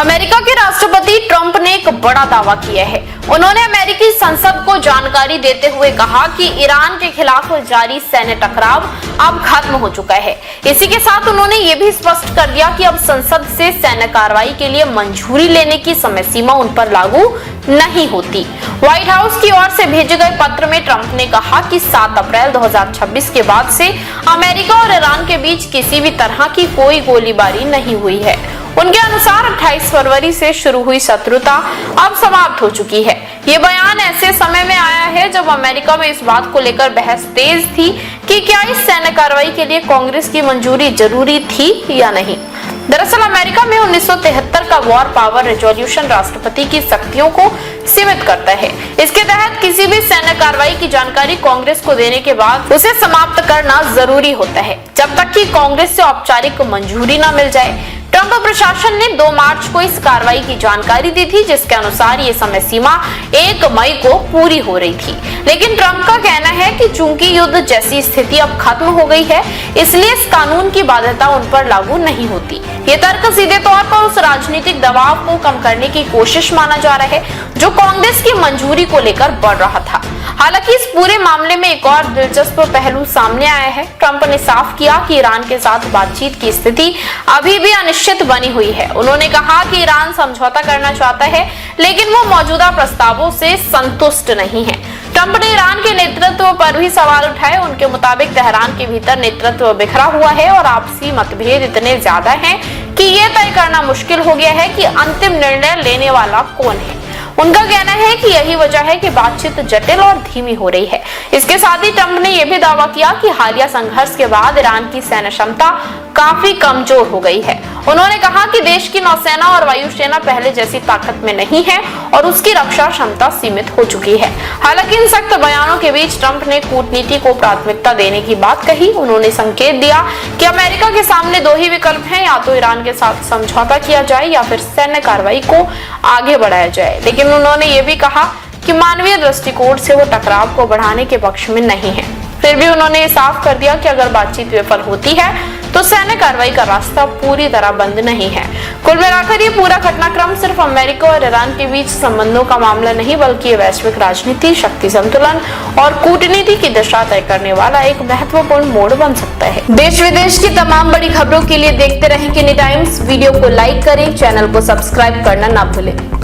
America के राष्ट्रपति Trump ने एक बड़ा दावा किया है। उन्होंने अमेरिकी संसद को जानकारी देते हुए कहा कि ईरान के खिलाफ जारी सैन्य टकराव अब खत्म हो चुका है। इसी के साथ उन्होंने ये भी स्पष्ट कर दिया कि अब संसद से सैन्य कार्रवाई के लिए मंजूरी लेने की समय सीमा उन पर लागू नहीं होती। व्हाइट हाउस की ओर से भेजे गए पत्र में ट्रंप ने कहा कि 7 अप्रैल 2026 के बाद से अमेरिका और ईरान के बीच किसी भी तरह की कोई गोलीबारी नहीं हुई है। उनके अनुसार 28 फरवरी से शुरू हुई शत्रुता अब समाप्त हो चुकी है। ये बयान ऐसे समय में आया है जब अमेरिका में इस बात को लेकर बहस तेज थी कि क्या इस सैन्य कार्रवाई के लिए कांग्रेस की मंजूरी जरूरी थी या नहीं। दरअसल अमेरिका में 1973 का वॉर पावर रेजोल्यूशन राष्ट्रपति की शक्तियों को सीमित करता है। इसके तहत किसी भी सैन्य कार्रवाई की जानकारी कांग्रेस को देने के बाद उसे समाप्त करना जरूरी होता है, जब तक कि कांग्रेस से औपचारिक मंजूरी न मिल जाए। ट्रंप प्रशासन ने 2 मार्च को इस कार्रवाई की जानकारी दी थी, जिसके अनुसार ये समय सीमा 1 मई को पूरी हो रही थी। लेकिन ट्रंप का कहना है कि चूंकि युद्ध जैसी स्थिति अब खत्म हो गई है, इसलिए इस कानून की बाध्यता उन पर लागू नहीं होती। ये तर्क सीधे तौर पर उस राजनीतिक दबाव को कम करने की कोशिश माना जा रहा है जो कांग्रेस की मंजूरी को लेकर बढ़ रहा था। हालांकि इस पूरे मामले में एक और दिलचस्प पहलू सामने आया है। ट्रंप ने साफ किया कि ईरान के साथ बातचीत की स्थिति अभी भी अनिश्चित बनी हुई है। उन्होंने कहा कि ईरान समझौता करना चाहता है, लेकिन वो मौजूदा प्रस्तावों से संतुष्ट नहीं है। ट्रंप ने ईरान के नेतृत्व पर भी सवाल उठाए। उनके मुताबिक तेहरान के भीतर नेतृत्व बिखरा हुआ है और आपसी मतभेद इतने ज्यादा हैं कि ये तय करना मुश्किल हो गया है कि अंतिम निर्णय लेने वाला कौन है। उनका कहना है कि यही वजह है कि बातचीत जटिल और धीमी हो रही है। इसके साथ ही ट्रंप ने यह भी दावा किया कि हालिया संघर्ष के बाद ईरान की सैन्य क्षमता काफी कमजोर हो गई है। उन्होंने कहा कि देश की नौसेना और वायुसेना पहले जैसी ताकत में नहीं है और उसकी रक्षा क्षमता सीमित हो चुकी है। हालांकि इन सख्त बयानों के बीच ट्रंप ने कूटनीति को प्राथमिकता देने की बात कही। उन्होंने संकेत दिया कि अमेरिका के सामने 2 ही विकल्प हैं, या तो ईरान के साथ समझौता किया जाए या फिर सैन्य कार्रवाई को आगे बढ़ाया जाए। लेकिन उन्होंने ये भी कहा कि मानवीय दृष्टिकोण से वो टकराव को बढ़ाने के पक्ष में नहीं है। फिर भी उन्होंने ये साफ कर दिया कि अगर बातचीत विफल होती है तो सैन्य कार्रवाई का रास्ता पूरी तरह बंद नहीं है। कुल मिलाकर ये पूरा घटनाक्रम सिर्फ अमेरिका और ईरान के बीच संबंधों का मामला नहीं, बल्कि ये वैश्विक राजनीति, शक्ति संतुलन और कूटनीति की दिशा तय करने वाला एक महत्वपूर्ण मोड़ बन सकता है। देश विदेश की तमाम बड़ी खबरों के लिए देखते रहें किनी टाइम्स। वीडियो को लाइक करें, चैनल को सब्सक्राइब करना ना भूलें।